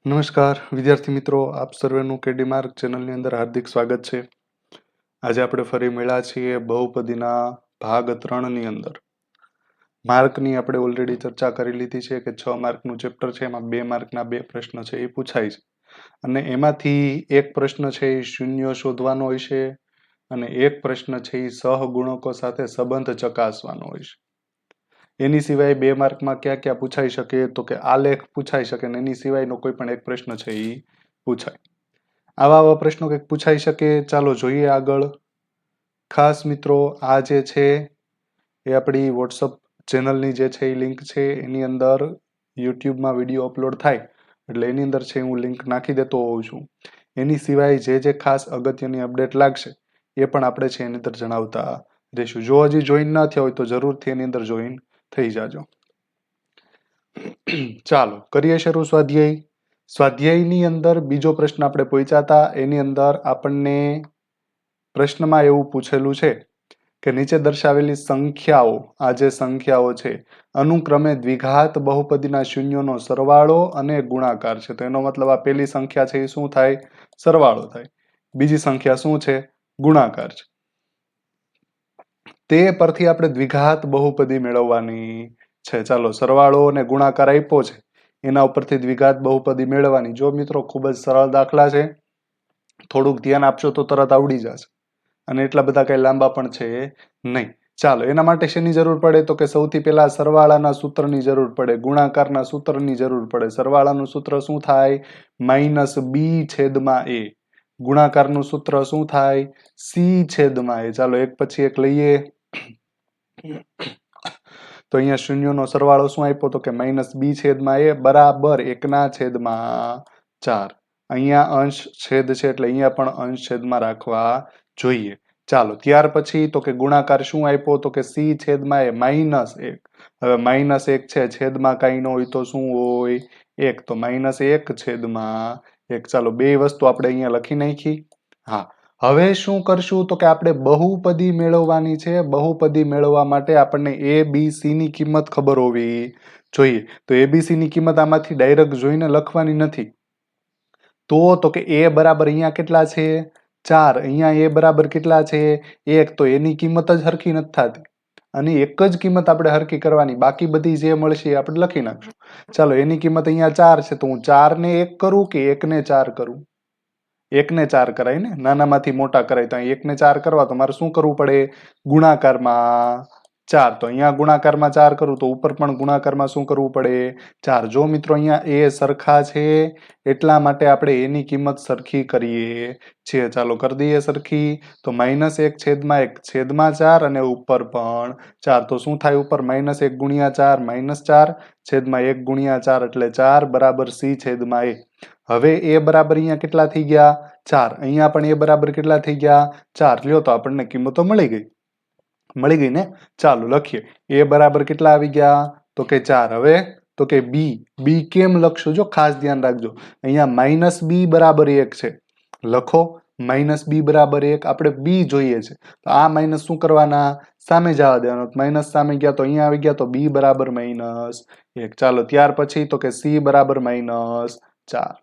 નમસ્કાર વિદ્યાર્થી મિત્રો, આપ સર્વેનું કેડી માર્ક ચેનલની અંદર હાર્દિક સ્વાગત છે। આજે આપણે ફરી મળ્યા છીએ બહુપદીના ભાગ 3 ની અંદર। માર્કની આપણે ઓલરેડી ચર્ચા કરી લીધી છે કે 6 માર્કનું ચેપ્ટર છે, એમાં 2 માર્કના 2 પ્રશ્ન છે એ પૂછાય છે અને એમાંથી એક પ્રશ્ન છે એ શૂન્ય શોધવાનો હોય છે અને એક પ્રશ્ન છે એ સહગુણકો સાથે સંબંધ ચકાસવાનો હોય છે। એની સિવાય 2 માર્કમાં ક્યાં ક્યાં પૂછાઈ શકે તો કે આલેખ પૂછાઈ શકે ને એની સિવાયનો કોઈ પણ એક પ્રશ્ન છે એ પૂછાય। આવા પ્રશ્નો કંઈક પૂછાઈ શકે। ચાલો જોઈએ આગળ। ખાસ મિત્રો, આ જે છે એ આપણી વોટ્સઅપ ચેનલની જે છે એ લિંક છે, એની અંદર યુટ્યુબમાં વિડીયો અપલોડ થાય એટલે એની અંદર છે હું લિંક નાખી દેતો હોઉં છું। એની સિવાય જે ખાસ અગત્યની અપડેટ લાગશે એ પણ આપણે છે એની અંદર જણાવતા રહીશું। જો હજી જોઈન ન થયા હોય તો જરૂરથી એની અંદર જોઈન થઈ જાજો। ચાલો કરીએ શરૂ સ્વાધ્યાય। સ્વાધ્યાયની અંદર બીજો પ્રશ્ન આપણે પહોંચ્યા હતા। એની અંદર આપણને પ્રશ્નમાં એવું પૂછેલું છે કે નીચે દર્શાવેલી સંખ્યાઓ, આ જે સંખ્યાઓ છે અનુક્રમે દ્વિઘાત બહુપદીના શૂન્યોનો સરવાળો અને ગુણાકાર છે। તો એનો મતલબ આ પહેલી સંખ્યા છે એ શું થાય? સરવાળો થાય। બીજી સંખ્યા શું છે? ગુણાકાર છે। તે પરથી આપણે દ્વિઘાત બહુપદી મેળવવાની છે। ચાલો સરવાળો અને ગુણાકાર આપ્યો છે, એના ઉપરથી દ્વિઘાત બહુપદી મેળવવાની। જો મિત્રો ખૂબ જ સરળ દાખલા છે, થોડુંક ધ્યાન આપશો તો તરત આવડી જશે અને એટલા બધા કઈ લાંબા પણ છે નહીં। ચાલો એના માટે શેની જરૂર પડે તો કે સૌથી પહેલા સરવાળાના સૂત્રની જરૂર પડે, ગુણાકારના સૂત્રની જરૂર પડે। સરવાળાનું સૂત્ર શું થાય? -b/a। ગુણાકારનું સૂત્ર શું થાય? c/a। ચાલો એક પછી એક લઈએ। તો અહીંયા શૂન્યનો સરવાળો શું આપ્યો તો કે -b/a બરાબર 1/4। અહીંયા અંશ છેદ છે એટલે અહીંયા પણ અંશ છેદમાં રાખવા જોઈએ। ચાલો ત્યાર પછી તો કે ગુણાકાર શું આપ્યો તો કે c/a -1। હવે -1 છે, છેદમાં કાંઈ ન હોય તો શું હોય? 1, તો -1/1। ચાલો બે વસ્તુ આપણે અહીંયા લખી નાખી। હા, હવે શું કરશું તો કે આપણે બહુપદી મેળવવાની છે। બહુપદી મેળવવા માટે આપણને ABC ની કિંમત ખબર હોવી જોઈએ। તો ABC ની કિંમત આમાંથી ડાયરેક્ટ જોઈને લખવાની નથી। તો કે a બરાબર અહીંયા કેટલા છે? 4। અહીંયા a બરાબર કેટલા છે? 1। તો એની કિંમત જ હરખી નથી થતી અને એક જ કિંમત આપણે હરખી કરવાની, બાકી બધી જે મળશે એ આપણે લખી નાખશું। ચાલો એની કિંમત અહીંયા 4 છે, તો હું 4 ને 1 કરું કે 1 ને 4 કરું? 1 ને 4 કરાય ને, નાનામાંથી મોટા કરાય। તો અહીં 1 ને 4 કરવા તો મારે શું કરવું પડે? ગુણાકારમાં 4। તો અહીંયા ગુણાકારમાં 4 કરું તો ઉપર પણ ગુણાકારમાં શું કરવું પડે? 4। જો મિત્રો અહીંયા એ સરખા છે એટલા માટે આપણે એની કિંમત સરખી કરીએ છીએ। ચાલો કરી દઈએ સરખી। તો -1/1/4 અને ઉપર પણ 4। તો શું થાય ઉપર? -1 × 4 -4 છેદમાં 1 × 4 એટલે 4 બરાબર c/a। હવે a બરાબર અહીંયા કેટલા થઈ ગયા? 4। અહીંયા પણ a બરાબર કેટલા થઈ ગયા? 4। લ્યો તો આપણને કિંમતો મળી ગઈ ને। ચાલો લખીએ। a બરાબર કેટલા આવી ગયા તો કે 4। હવે તો કે b કેમ લખશું? જો ખાસ ધ્યાન રાખજો, અહીંયા -b બરાબર 1 છે, લખો -b બરાબર 1। આપણે b જોઈએ છે તો આ માઇનસ શું કરવાના? સામે જવા દેવાનો। માઇનસ સામે ગયા તો અહીંયા આવી ગયા, તો b બરાબર -1। ચાલો ત્યાર પછી તો કે c બરાબર -4।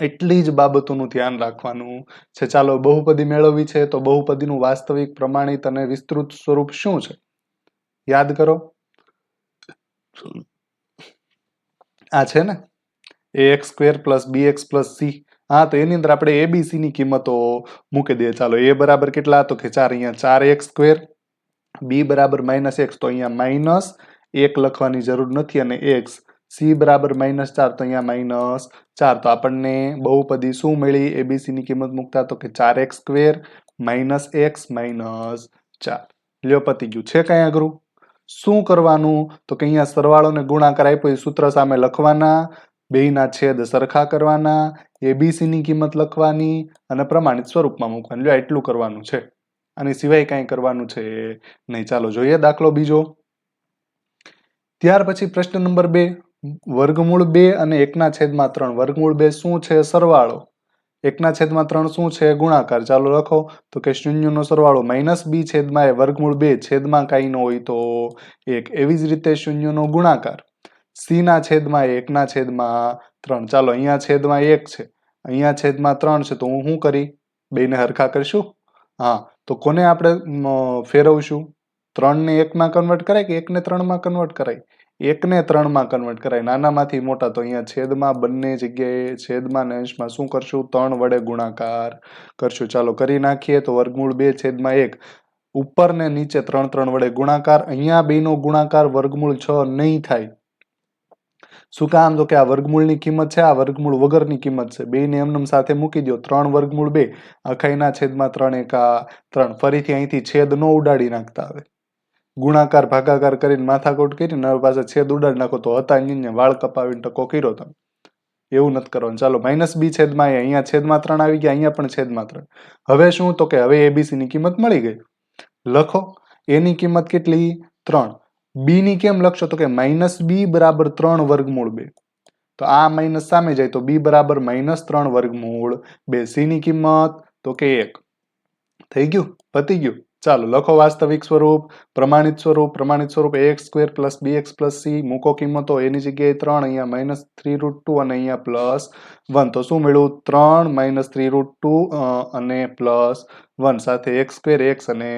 એટલી જ બાબતોનું ધ્યાન રાખવાનું છે। ચાલો બહુપદી મેળવવી છે તો બહુપદીનું વાસ્તવિક, પ્રમાણિત અને વિસ્તૃત સ્વરૂપ શું છે? યાદ કરો। આ છે ને ax² + bx + c। હા, તો એની અંદર આપણે ABC ની કિંમતો મૂકી દઈએ। ચાલો a બરાબર કેટલા તો કે 4। અહીંયા 4x², b બરાબર -x તો અહીંયા -1 લખવાની જરૂર નથી અને x, c બરાબર -4 તો અહીંયા -4। તો આપણને બહુપદી શું મળી ABC ની કિંમત મૂકતા તો કે 4x² - x - 4। લ્યો પતી ગયું। છે કઈ અઘરું? શું કરવાનું તો કે અહીંયા સરવાળો ને ગુણાકાર આપ્યો એ સૂત્ર સામે લખવાના, બેયના છેદ સરખા કરવાના, ABC ની કિંમત લખવાની અને પ્રમાણિત સ્વરૂપમાં મૂકવાની। લ્યો એટલું કરવાનું છે, આની સિવાય કાંઈ કરવાનું છે નહીં। ચાલો જોઈએ દાખલો બીજો। ત્યાર પછી પ્રશ્ન નંબર 2, √2 અને 1/3। √2 શું છે? સરવાળો। 1/3 શું છે? ગુણાકાર। ચાલો લખો તો કે શૂન્યનો સરવાળો -b/a √2 છેદમાં કાંઈ ન હોય તો 1। એવી જ રીતે શૂન્યનો ગુણાકાર સી ના છેદમાં 1 ના છેદમાં 3. ચાલો અહીંયા છેદમાં 1 છે, અહીંયા છેદમાં 3 છે, તો હું શું કરી બેને હરખા કરશું. હા, તો કોને આપણે ફેરવશું? 3 ને 1 માં કન્વર્ટ કરાય કે 1 ને 3 માં કન્વર્ટ કરાય? 1 ને 3 માં કન્વર્ટ કરાય, નાનામાંથી મોટા. તો અહીંયા છેદમાં બંને જગ્યાએ છેદમાં ને અંશમાં શું કરશું? 3 વડે ગુણાકાર કરશું. ચાલો કરી નાખીએ. તો વર્ગમૂળ 2 છેદમાં 1 ઉપર ને નીચે 3 3 વડે ગુણાકાર. અહીંયા બેનો ગુણાકાર વર્ગમૂળ 6 નહીં થાય. શું કામ? તો કે આ વર્ગમૂળની કિંમત છે, આ વર્ગમૂળ વગરની કિંમત છે. બેને એમનેમ સાથે મૂકી દો. 3 વર્ગમૂળ 2 અખાઈના છેદમાં 3 એકા 3. ફરીથી અહીંથી છેદ નો ઉડાડી નાખતા. આવે ગુણાકાર ભાગાકાર કરીને માથાકૂટ કરીને હવે પાછા છેદ ઉડાડી નાખો તો હતા ને વાળ કપાવીને ટકો કર્યો તમે. એવું નથી કરવાનું. ચાલો -b છેદમાં a, અહીંયા છેદમાં 3 આવી ગયા, અહીંયા પણ છેદમાં 3. હવે શું? તો કે હવે abc ની કિંમત મળી ગઈ. લખો. a ની કિંમત કેટલી? 3. b ની કેમ લખશો? તો કે -b બરાબર 3 વર્ગમૂળ 2. તો આ માઇનસ સામે જાય તો b બરાબર -3 વર્ગમૂળ 2. c ની કિંમત તો કે 1. થઈ ગયું? પતી ગયું? ચાલો લખો વાસ્તવિક સ્વરૂપ, પ્રમાણિત સ્વરૂપ. પ્રમાણિત સ્વરૂપ ax² + bx + c. મૂકો કિંમતો. એની જગ્યાએ 3, અહીંયા -3√2 અને અહીંયા +1. તો શું મળ્યું? 3 -3√2 અને +1 સાથે x² x અને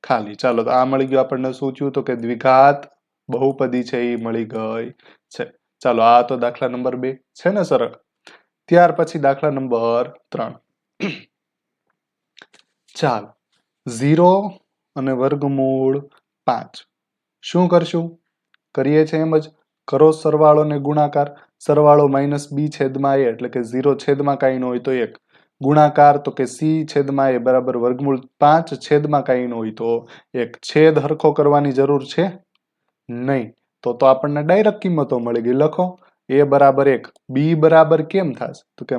ખાલી. ચાલો તો આ મળી ગયું આપણને. શું થયું? તો કે દ્વિઘાત બહુપદી છે એ મળી ગઈ છે. ચાલો આ તો દાખલા નંબર 2 છે ને સરળ. ત્યાર પછી દાખલા નંબર 3. ચાલો 0 અને વર્ગમૂળ 5. શું કરશું? કરીએ છીએ એમ જ. કરો સરવાળો ને ગુણાકાર. સરવાળો -b છેદમાં a એટલે કે 0 છેદમાં કાંઈ ન હોય તો 1. ગુણાકાર તો કે c છેદમાં a બરાબર વર્ગમૂળ 5 છેદમાં કાંઈ ન હોય તો 1. છેદ હરખો કરવાની જરૂર છે નહીં. તો આપણને ડાયરેક્ટ કિંમતો મળી ગઈ. લખો. a બરાબર 1. b બરાબર કેમ થશે? તો કે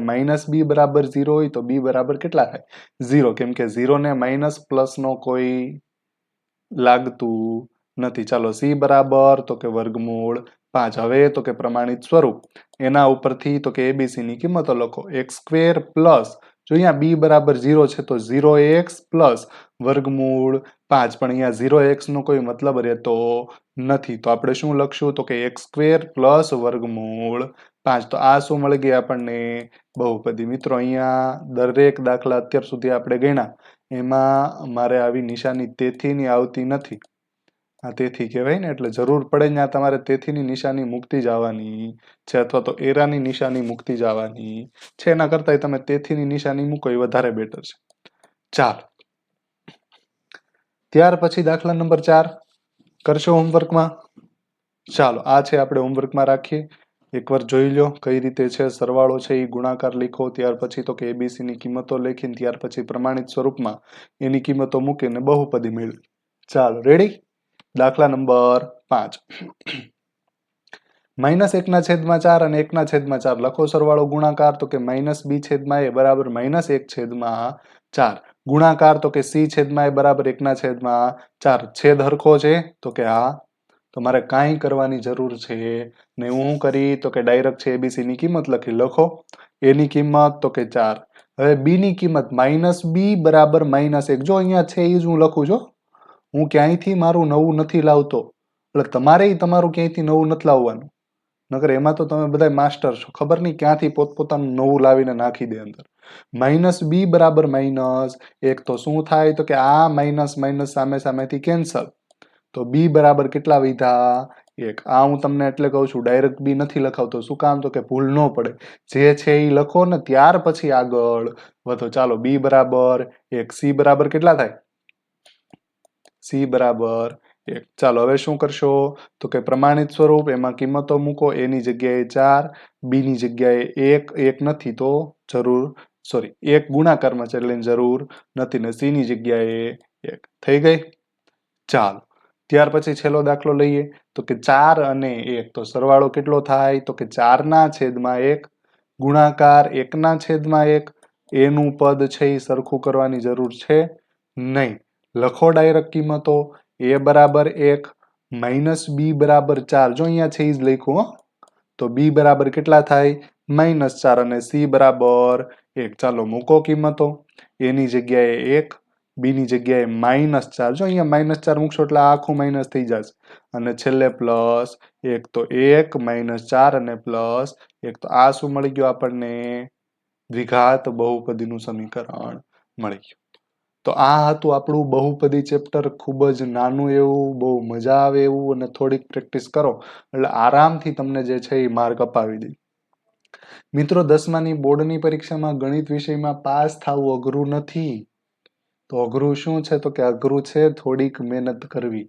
-b બરાબર 0 હોય તો b બરાબર કેટલા થાય? 0. કેમ કે 0 ને માઇનસ પ્લસ નો કોઈ લાગતું નથી. ચાલો c બરાબર તો કે વર્ગમૂળ 5. હવે તો કે પ્રમાણિત સ્વરૂપ. એના ઉપરથી તો કે abc ની કિંમતો લખો. x² પ્લસ, જો અહીંયા b બરાબર 0 છે તો 0x પ્લસ વર્ગમૂળ 5. પણ અહીંયા 0x નો કોઈ મતલબ રહેતો નથી. તો આપણે શું લખશું? તો કે x² પ્લસ વર્ગમૂળ 5. તો આ શું મળી ગઈ આપણને? બહુપદી. મિત્રો અહીંયા દરેક દાખલા અત્યાર સુધી આપણે ગણ્યા એમાં મારે આવી નિશાની તેથીની આવતી નથી. આ તેથી કહેવાય ને, એટલે જરૂર પડે ને તમારે તેથીની નિશાની મૂકતી જવાની છે, અથવા તો એરાની નિશાની મૂકતી જવાની છે. એના કરતા તમે તેથીની નિશાની મૂકો એ વધારે બેટર છે. ચાલો ત્યાર પછી દાખલા નંબર 4 કરશો હોમવર્કમાં. ચાલો આ છે આપણે હોમવર્કમાં રાખીએ. એકવાર જોઈ લો કઈ રીતે છે. સરવાળો છે એ ગુણાકાર લખો. ત્યાર પછી તો કે abc ની કિંમતો લખીને ત્યાર પછી પ્રમાણિત સ્વરૂપમાં એની કિંમતો મૂકીને બહુપદી મેળવી. ચાલો રેડી. દાખલા નંબર 5. -1/4 અને 1/4 લખો સરવાળો ગુણાકાર. તો કે -b છેદમાં a બરાબર -1/4. ગુણાકાર તો કે c છેદમાં a બરાબર 1/4. છેદ હરખો છે તો કે હા. તમારે કાંઈ કરવાની જરૂર છે ને. હું કરી તો કે ડાયરેક્ટ છે abc ની કિંમત લખી. લખો. a ની કિંમત તો કે 4. હવે b ની કિંમત -b બરાબર -1. જો અહીંયા છે એ જ હું લખું છું. હું ક્યાંયથી મારું નવું નથી લાવતો. એટલે તમારે તમારું ક્યાંયથી નવું નથી લાવવાનું. નકર એમાં તો તમે બધા માસ્ટર છો. ખબર નહીં ક્યાંથી પોતપોતાનું નવું લાવીને નાખી દે અંદર. -b બરાબર -1. તો શું થાય? તો કે આ માઇનસ માઇનસ સામે સામેથી કેન્સલ. તો b બરાબર કેટલા વધ્યા? 1. આ હું તમને એટલે કહું છું ડાયરેક્ટ b નથી લખાવતો. શું કામ? તો કે ભૂલ ન પડે. જે છે એ લખો ને ત્યાર પછી આગળ વધો. ચાલો b બરાબર 1. c બરાબર કેટલા થાય? c બરાબર 1. ચાલો હવે શું કરશો? તો કે પ્રમાણિત સ્વરૂપ. એમાં કિંમતો મૂકો. a ની જગ્યાએ 4, b ની જગ્યાએ 1. 1 નથી તો જરૂર, સોરી 1 ગુણાકારમાં છે એટલે જરૂર નથી ને c ની જગ્યાએ 1. થઈ ગઈ. ચાલો ત્યાર પછી છેલ્લો દાખલો લઈએ. તો કે 4 અને 1. તો સરવાળો કેટલો થાય? તો કે 4/1 ગુણાકાર 1/1. એનું પદ છે એ સરખું કરવાની જરૂર છે નહીં. લખો ડાયરેક્ટ કિંમતો. a બરાબર 1, -b બરાબર 4. જો અહીંયા છે એ જ લખ્યું. તો b બરાબર કેટલા થાય? -4 અને c બરાબર 1. ચાલો મૂકો કિંમતો. a ની જગ્યાએ 1, બી ની જગ્યાએ -4, જો અહીંયા -4 મૂકશો એટલે આ આખું માઇનસ થઈ જશે અને છેલ્લે +1, તો 1 -4 અને +1, તો આ શું મળી ગયું આપણને? દ્વિઘાત બહુપદીનું સમીકરણ મળી ગયું. તો આ હતું આપણું બહુપદી ચેપ્ટર. ખૂબ જ નાનું એવું, બહુ મજા આવે એવું, અને થોડીક પ્રેક્ટિસ કરો એટલે આરામથી તમને જે છે એ માર્ક અપાવી દે. મિત્રો 10માની બોર્ડની પરીક્ષામાં ગણિત વિષયમાં પાસ થવું અઘરું નથી. તો અઘરું શું છે? તો કે અઘરું છે થોડીક મહેનત કરવી.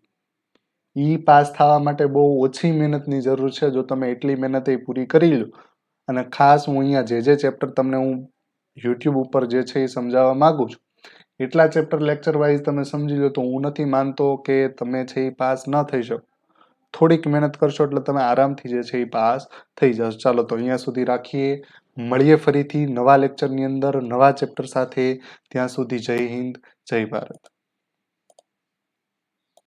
પાસ થવા માટે બહુ ઓછી મહેનતની જરૂર છે. જો તમે એટલી મહેનત એ પૂરી કરી લો, અને ખાસ હું અહીંયા જે ચેપ્ટર તમને હું યુટ્યુબ ઉપર જે છે એ સમજાવવા માંગુ છું, એટલા ચેપ્ટર લેક્ચર વાઇઝ તમે સમજી લો તો હું નથી માનતો કે તમે છે એ પાસ ન થઈ શકો. થોડીક મહેનત કરશો એટલે તમે આરામથી જે છે એ પાસ થઈ જશો. ચાલો તો અહીંયા સુધી રાખીએ. મળીએ ફરીથી નવા લેક્ચરની અંદર નવા ચેપ્ટર સાથે. ત્યાં સુધી જય હિન્દ, જય ભારત.